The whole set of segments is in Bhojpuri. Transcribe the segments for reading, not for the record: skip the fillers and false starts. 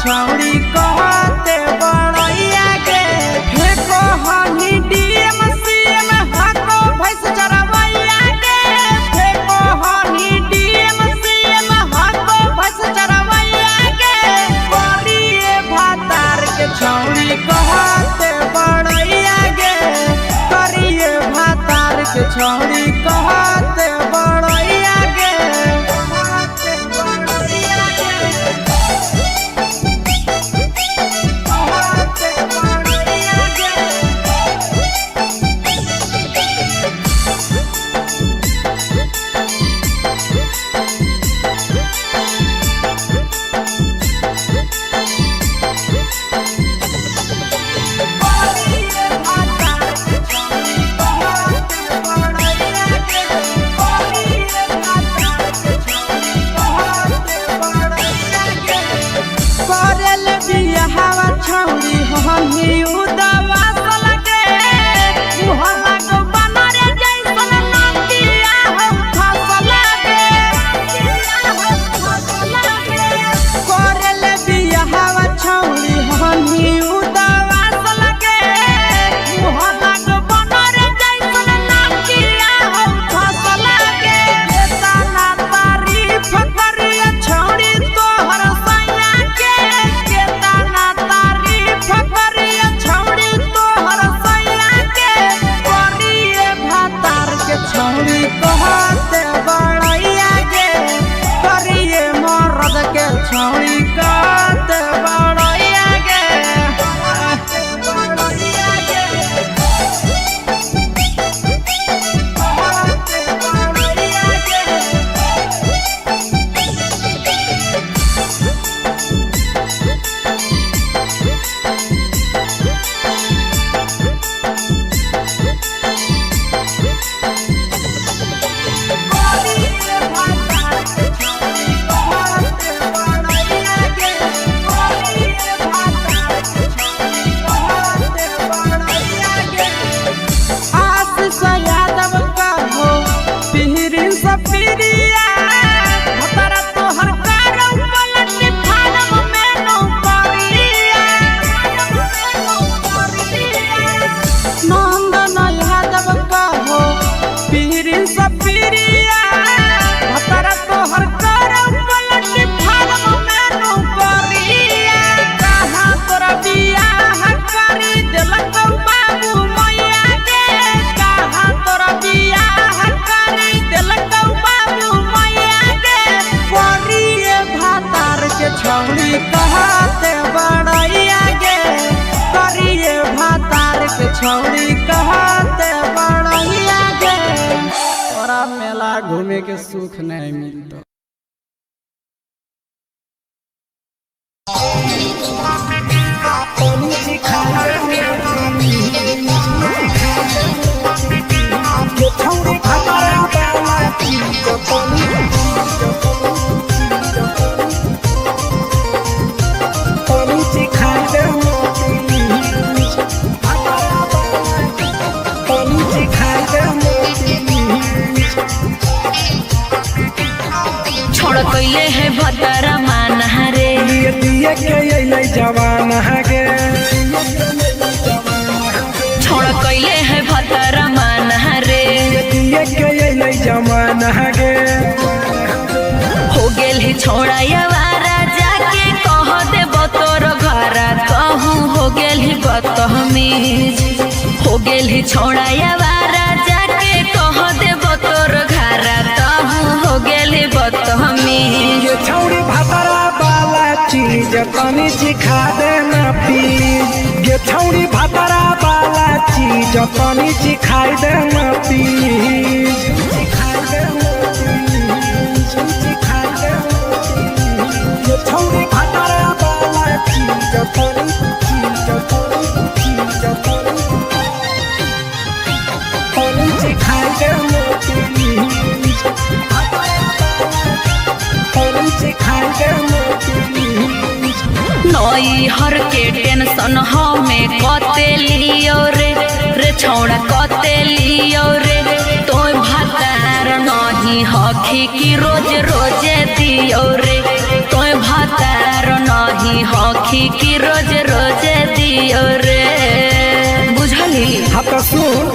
छौड़ी कहते बड़ैया के फेको हनी डीएम सीएम हको भैंस चरवैया के फेको हनी डीएम सीएम हको भैंस चरवैया के करिए भातार के छौड़ी कहते बड़ैया के करिए भातार के छौड़ी कहते बड़ैया के छौड़ी हमी उदवा सलके मुहल्ला को बनरे जैसन नदिया हम फसलके करले बियाहवा छौड़ी हमी उदवा सलके मुहल्ला को बनरे जैसन नदिया हम फसलके केतना तारीफ करिए छौड़ी तोहर सैया के केतना फकरिया छौड़ी तोहर सैया के करिए भातार के छौड़ी कहते बड़ैया के करिए मर्द के छौड़ी कहते बड़ैया के छौड़ी कहते बड़ैया के करिए भातार के छौड़ी कहते बड़ैया के तोरा मेला घूमे के सुख नहीं मिलता छोड़ कैले है भतरा मान रे दिए के जवान गे छोड़ कैले है भतरा मान रे दिए के जवान गे हो गेल ही छोड़ा यारा जाके कह दे तोर घर कहूँ हो गेल ही बदतमीज हो गेल ही छोड़ा यारा जाके कह दे तोर घर कहूँ हो गेल ही बदतमीज ये छौड़ी भातरा वाला चीज तनी सिखा देना प्लीज ये छौड़ी भातरा वाला चीज तनी सिखा देना प्लीज ये छौड़ी भातरा वाला चीज तनी सिखा देना प्लीज नई हर के टेंशन हमें कते लियो रे छौड़ा कते लियो रे तो भातार नहीं हखी की रोज रोजे दियो रे तो भातार नहीं कहीं हखी की रोज रोज दियो रे बुझली। हाँ तो सुन,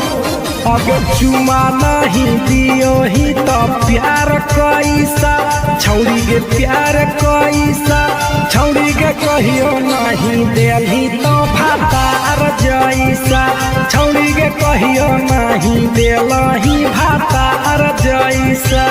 अगर चुमा नहीं दियो ही तो प्यार कैसा, छौड़ी के प्यार कैसा, छौड़ी के कहियो नहीं देली तो भातार जैसा, छौड़ी के कहियो नहीं देलही भातार जैसा।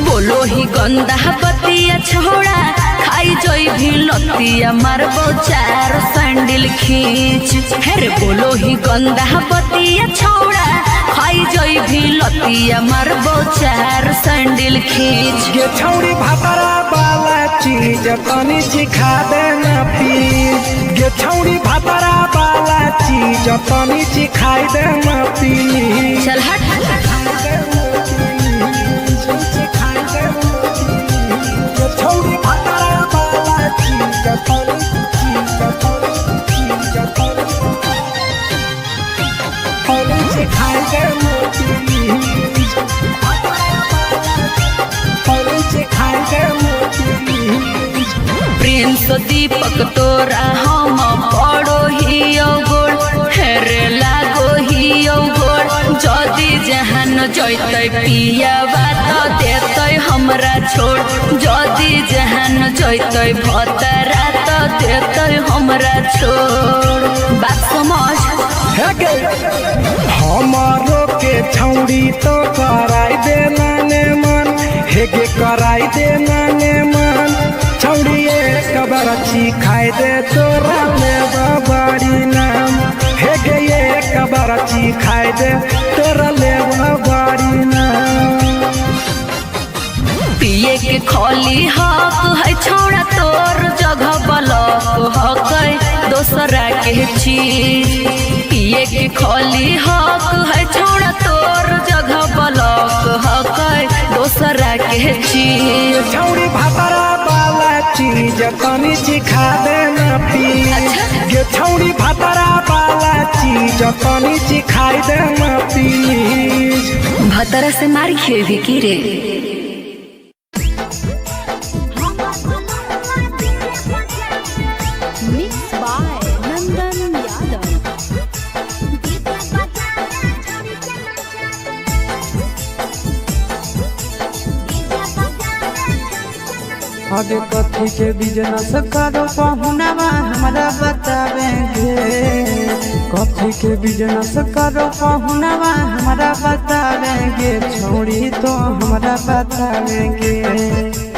बोलो ही गंदा बतिया छोड़ा, खाई जोई भी लतिया मारबो चार सैंडल खींच। हेरे बोलो ही गंदा बतिया छोड़ा, खाई जोई भी लतिया मारबो चार सैंडल खींच। ये छौड़ी भातारा वाला चीज तनी सिखा देना प्लीज, ये छौड़ी भातारा वाला चीज तनी सिखाई देना प्लीज। चल हट। प्रिंस दीपक तोरा हम पड़ो ही गोड़, हेरे लागो ही गोड़। जदि जहान जैते पिया बात देते हमरा छोड़, जदि जहान जैते भतरा तो देते हमरा छोड़। बात समझ। हमारो के छौड़ी तो कराई देना ने मन, हेगे कराई देना ने मन। छौड़ी एक बरछी खाई दे तोरा लेवा बड़ी नाम, हेगे एक बरछी खाई दे तोरा लेवा बड़ी नाम। पिए के खोली हक है छोड़ा तोर जगह बलक हक दोसरा के चीज। पिए के खोली हक है छोड़ा तोर जगह बलक हक दोसरा के चीज। छौड़ी भातारा वाला चीज तनी सिखा देना प्लीज, ये छौड़ी भातारा वाला चीज तनी सिखाई देना प्लीज। भतरा से मार खेवी की रे। आगे कथी के बिजनेस करो पहुनवा हमरा बतावेंगे, कथी के बिजनेस करो पहुनवा हमरा बतावेंगे, छोड़ी तो हमरा बतावेंगे।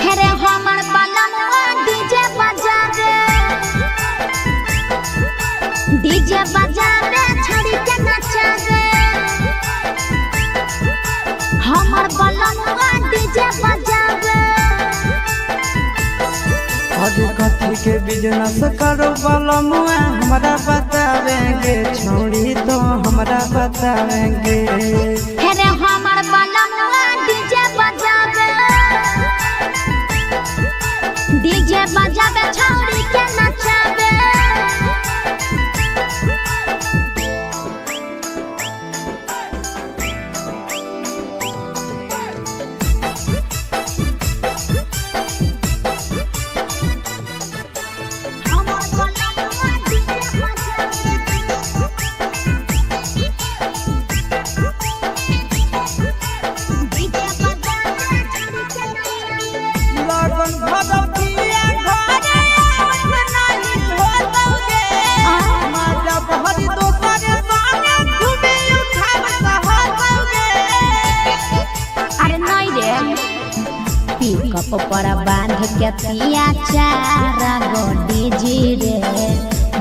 हेरे हमर बलमुआ डीजे बजावे, डीजे बजावे छड़ी के नचावे। हमर बलमुआ डीजे बजावे। आगे कथी के बिजनेस करो बलमुआ हमरा बतावेंगे, छोड़ी तो हमरा बतावेंगे। हेरे हमर बलमुआ डीजे बजावे, डीजे बजावे छड़ी के नचावे। ऊपर बांध के पिया चारा गोडी जी रे,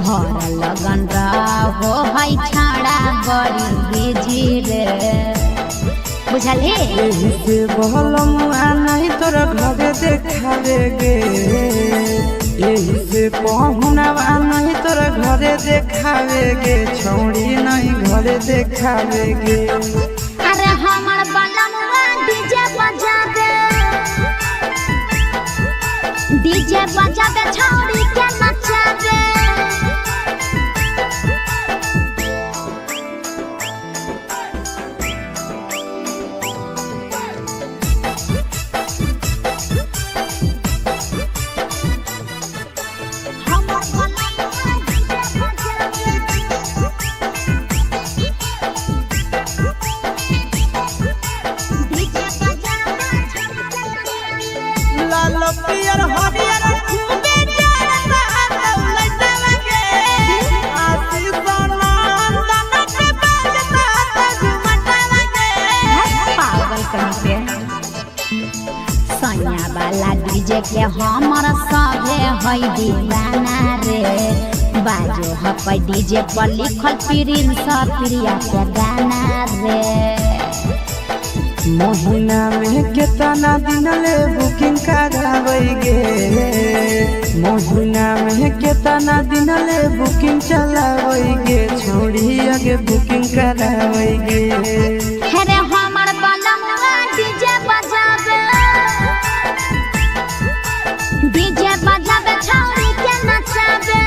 भर लगन रहो है छाड़ा बड़ी बीजी रे। बुझली यही से बलमुआ नहीं तोरा घरे देखावेगे, यही से पहुनवा नहीं तोरा घरे देखावेगे, छौड़ी नहीं घरे देखावेगे। अरे हमर बलमुआ डीजे बजावे, डीजे बजावे छौड़ी के नचावे। डीजे के हमर सभे है दीवाना रे बाजो हपै डीजे पर लिखल प्रिंस प्रिया के गाना रे महीना में कितना दिन ले बुकिंग करावेगे महीना में कितना दिन ले बुकिंग चलावेगे छोड़ी आगे बुकिंग करावेगे अरे हमर बलमुआ डीजे बजावे छौरी के नचावे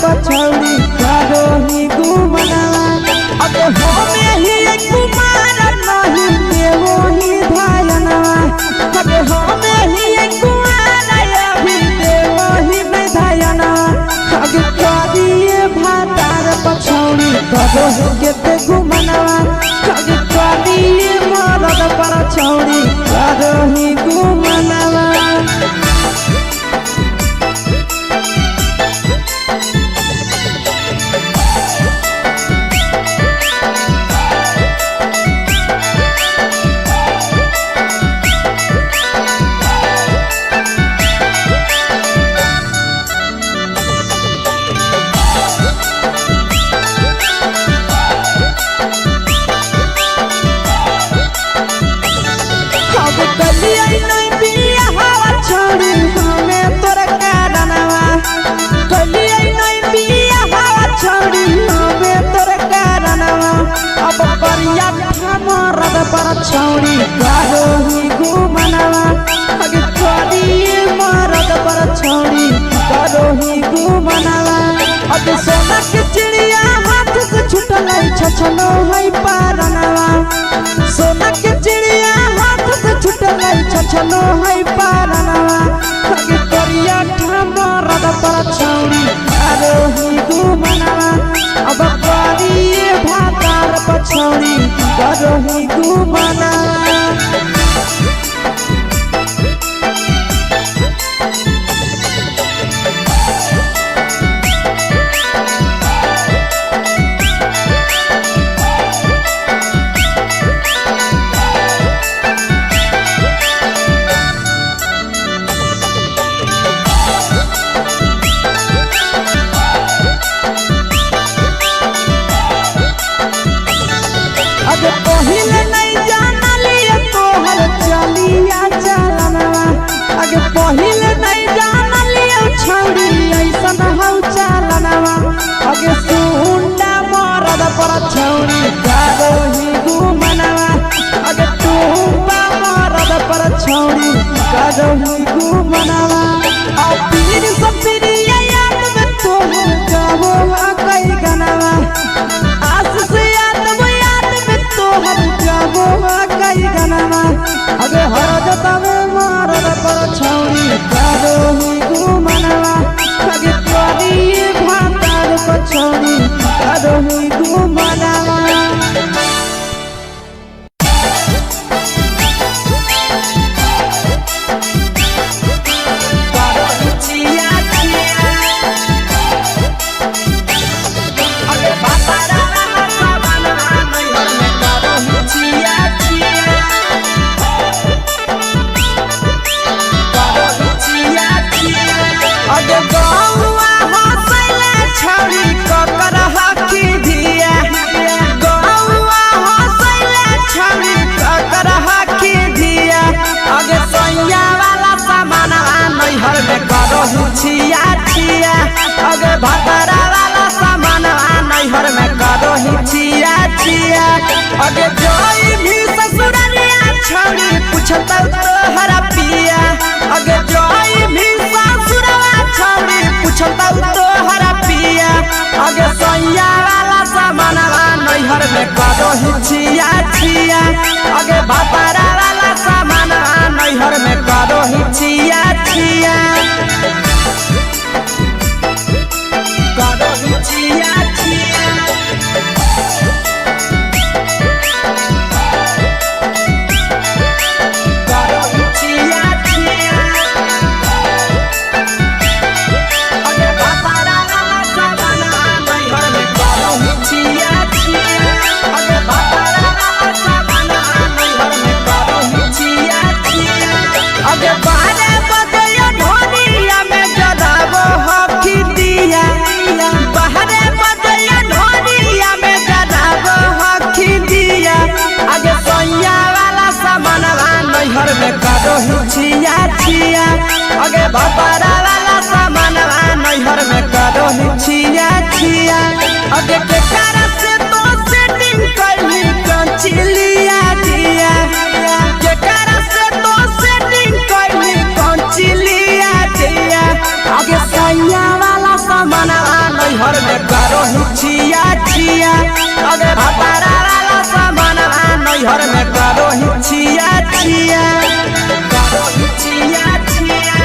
पछौड़ी करो ही घुमनावा अबे हमें ही कुमार नहीं देवो ही धायनावा अबे हमें ही कुमार अभी देवो ही नहीं धायनावा अबे करिए भातार पछौड़ी करो ही केते घुमनावा अबे करिए मरद पछौड़ी करो ही घुमनावा छौड़ी करो ही घुमनावा अगे करिए मरद पर छौड़ी करो ही घुमनावा अबे सोना के चिड़िया हाथ से छूटल छछनो है पारनावा सोना के चिड़िया हाथ से छूटल छछनो है पारनावा अगे करिया मरद पर छौड़ी करो ही घुमनावा अब करिए भातार पछौड़ी करो ही घुमनावा अबे पहिले नहीं जानलिए तोहर चलिया चलनवा अगे पहिले नहीं जानलिए छौड़ी ऐसन हौ चलनवा अगे सुंडा मरद पर छौड़ी करो ही घुमनवा अगे टूपा मरद पर छौड़ी करो ही घुमनवा और पीर सब पीरिया याद में तोहर गावो कई गनवा आस से कई गनवा अगे हरदता में मरद पर छौड़ी करो ही घुमनवा अगे करिए भातार पर छौड़ी करो ही घुमनवा छिया छिया अगे भतरा वाला सामान नैहर में करो ही छिया छिया अगे जोई भी ससुरलिया छौड़ी पूछत तोहरा पिया अगे जोई छिया करो छिया छिया करो छिया छिया अगे बापारा सामना नैहर में करो छिया छिया अगे बापारा सामना नैहर में करो छिया छिया अगे बारे बदया ढोलिया में जलावो हकी दिया बाहरे बदया ढोलिया में जलावो हकी दिया अगे सोया वाला सामनवा नैहर में करो छिया छिया अगे बापारा वाला सामनवा नैहर में करो छिया छिया अगे के कारण से तो सेटिंग करनी कंचिलिया दिया के कारण से तो सेटिंग करनी कंचिलिया दिया अगे सैया वाला सामनवा नैहर में करो छिया छिया अगे बापारा वाला सामनवा नैहर में करो छिया छिया करो छिया छिया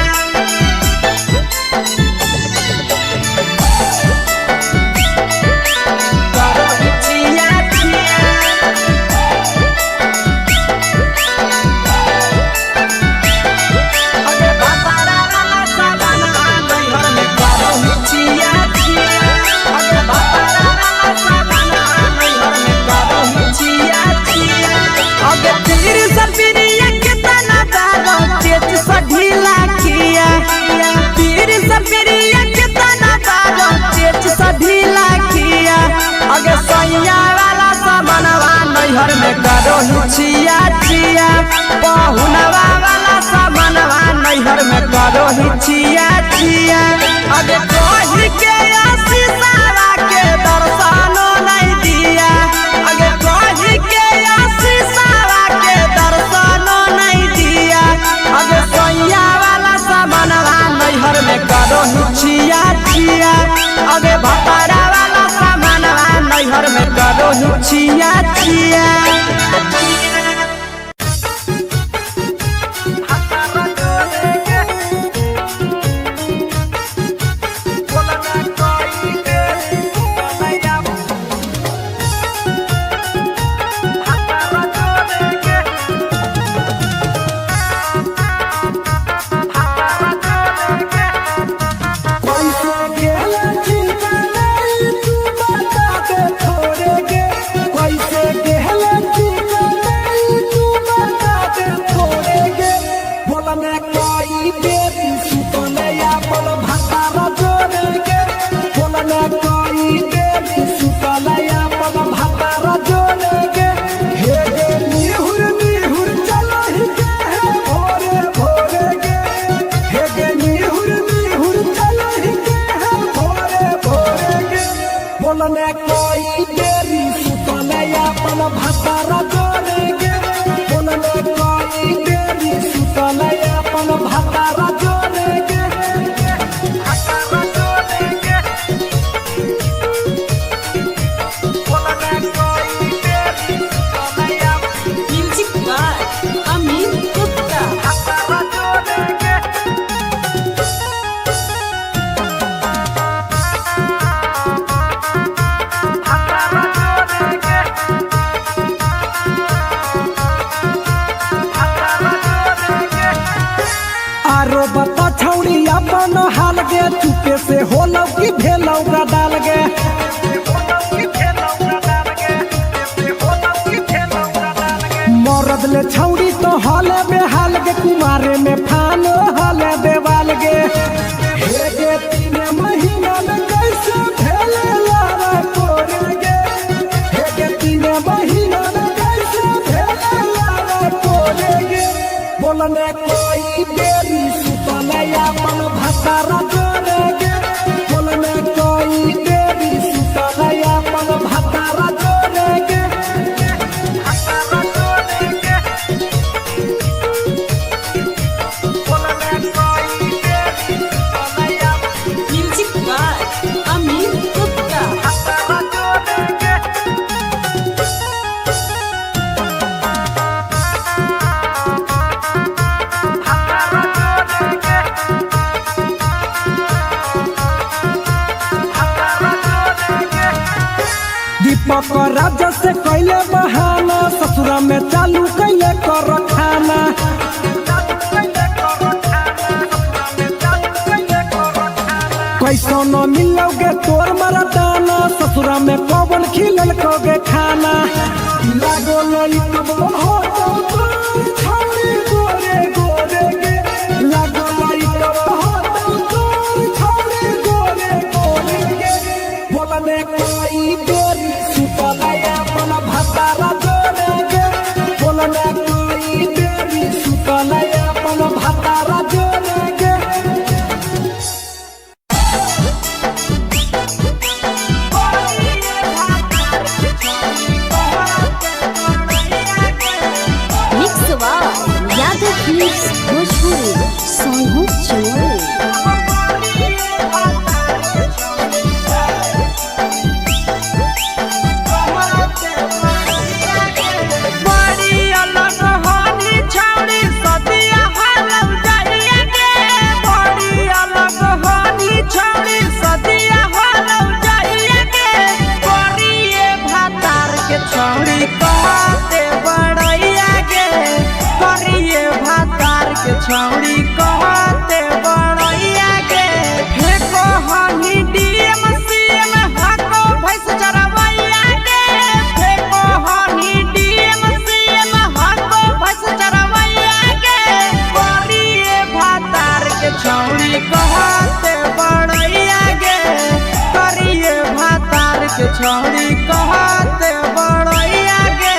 करो छिया छिया अगे बापारा वाला सामनवा नैहर में करो छिया छिया अगे बापारा वाला सामनवा नैहर में करो छिया छिया अगे तीर सपिरिया कितना डालो तेज सढीला किया तीर सपिरिया कितना डालो तेज सढीला किया अगे सैया वाला सामनवा नैहर में करो छिया छिया बहुनवा वाला सामनवा नैहर में करो छिया छिया अगे कोही के आशीषवा के दर्शनो नहीं दिया अगे कोही के आशीषवा के दर्शनो नहीं दिया अगे सैया वाला सामनवा नैहर में करो छिया छिया अगे भतारा वाला सामनवा नैहर में करो छिया छिया बोलने कोई देरी सुतने अपन भतारा जोड़ेगे बोलने कोई देरी सुतने अपन भतारा जोड़ेगे भतारा जोड़ेगे बोलने कोई देरी सुतने अपन म्यूजिक बाय अमीर गुप्ता भतारा जोड़ेगे भतारा जोड़ेगे। आरो बता छौड़ी अपन हाल गे चुपे से होलौ की भेलौ डाल गे मरद ले छौड़ी तो हाले बेहाल गे कुमारे में फान हाले देवाल गे हे गे 3 महीना में कैसे भेले लारा कोरे गे हे गे 3 महीना में कैसे भेले लारा कोरे गे बोलने कोई देरी सुतने अपन भतारा जोड़ेगे बोलने कोई देरी सुतने अपन भतारा जोड़ेगे भतारा जोड़ेगे बोलने कोई देरी सुतने अपन म्यूजिक बाय अमीर गुप्ता भतारा जोड़ेगे। ककर राजा से कैले बहाना ससुरा में चालू कैले कर खाना कैसो न मिलोगे तोर मरदाना ससुरा में पवन खिलल कोगे खाना लागो लई कब हो छौरी गोरे गोरे के लागो लई कब हो छौरी गोरे गोरे के बोलने कोई बेरी सुतलाया मन भतारा जोड़े के बोलने कोई बेरी सुतलाया मन भतारा जोड़े के यादव फिल्म्स भोजपुरी सोनू चोरी छौड़ी कहते बड़ैया के फेको हनी डीएम सीएम हको भैंस चरवैया के फेको हनी डीएम सीएम हको भैंस चरवैया के करिए भातार के छौड़ी कहते बड़ैया के करिए भातार के छौड़ी कहते बड़ैया के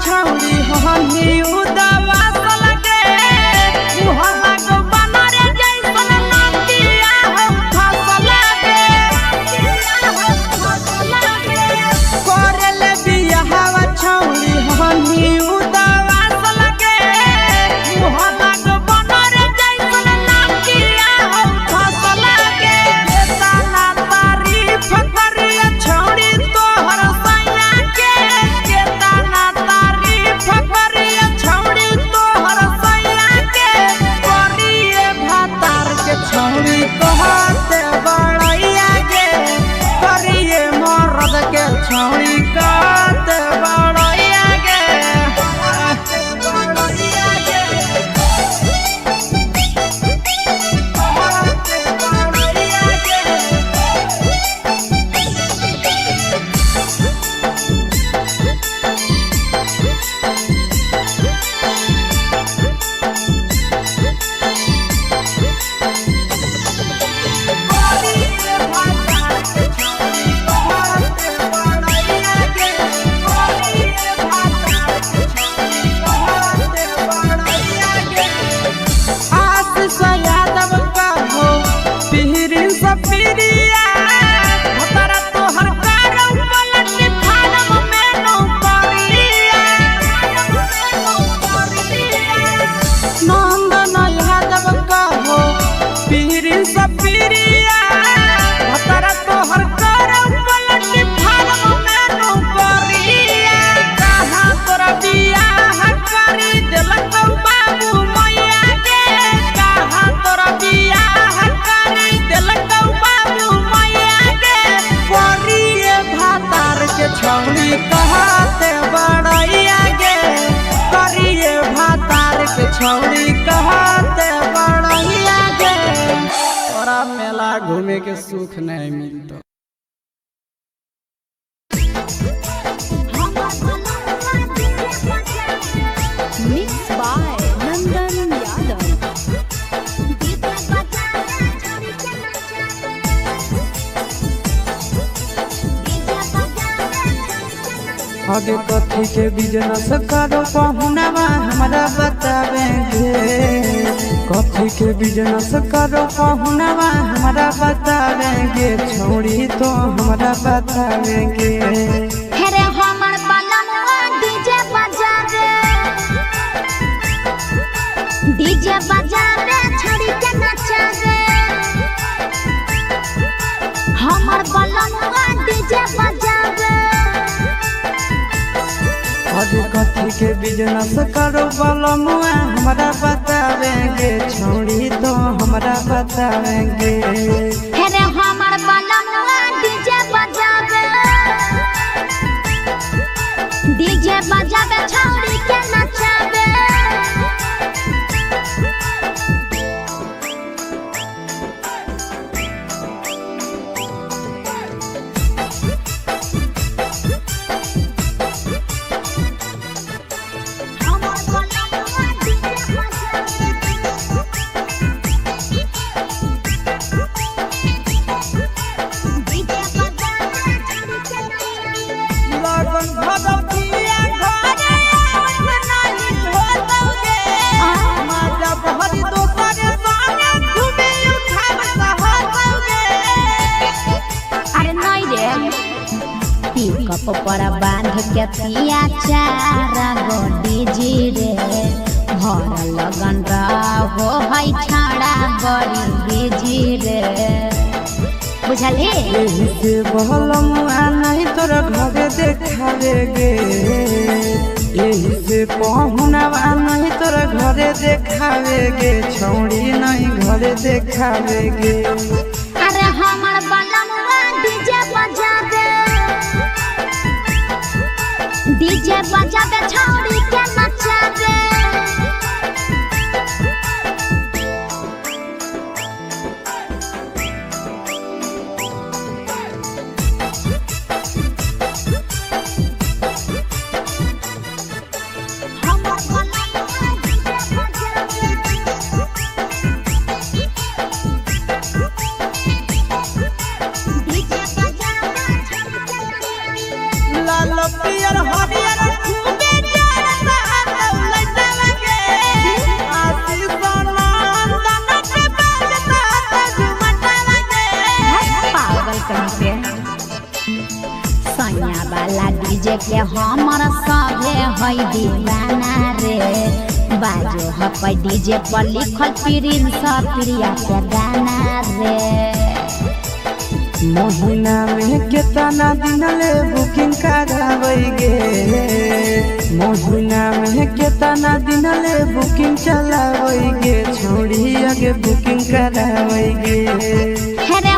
छौड़ी हनी उदवा लगे मुहल्ला को बना रे जैसन नदिया हम फसल लगे करल बियाहवा छौड़ी हनी उदवा लगे मुहल्ला को बना रे जैसन नदिया हम फसल लगे केतना तारीफ करिया छौड़ी तोहर सैया के केतना फकरिया छौड़ी तोहर सैया के करिए भातार के छौड़ी कहते बड़ैया के करिए मर्द के छौड़ी कहते बड़ैया के छौड़ी कहते बड़ैया गे करिए भातार के छौड़ी कहते बड़ैया गे तोरा मेला घूमे के सुख नहीं मिलता मिक्स बाय नंदन यादव आगे कथी के बिजनेस करो पहुनावा हमरा बतावेंगे। कथी के बिजनेस करो पहुनावा हमरा बतावेंगे। छोड़ी तो हमरा बतावेंगे। हेरे हमर बलमुआ डीजे बजावे छोड़ी के नचावे। हमर बलमुआ डीजे बजावे। आगे कथी के बिजनेस करो बलमुआ हमरा बतावेंगे। छोड़ी तो हमरा बतावेंगे। हेरे हमर बलमुआ डीजे बजावे छोड़ी के नचावे। कप पर बांध के पिया चारा गोडी जी रे भर लगन रहो है छाड़ा बड़ी बीजी रे बुझले। यही से बलमुआ नहीं तोर घरे देखावेगे। यही से पहुनावा नहीं तोर घरे देखावेगे। छोड़ी नहीं घरे देखावेगे। अरे हमर बलमुआ डीजे बजावे छोड़ी के नचावे। लाल पियर हरियर खूबे जरता लौलत लगे। आशीष नंदन के बजता झुमत लगे। पागल कहीं पे सैया वाला डीजे के हमर सभे है दीवाना रे बाजो है डीजे पर लिखल प्रिंस प्रिया के गाना रे। महीना में कितना दिन ले बुकिंग करावेगे। महीना में कितना दिन ले बुकिंग चलावेगे। छोड़ी आगे बुकिंग करावेगे। हेरे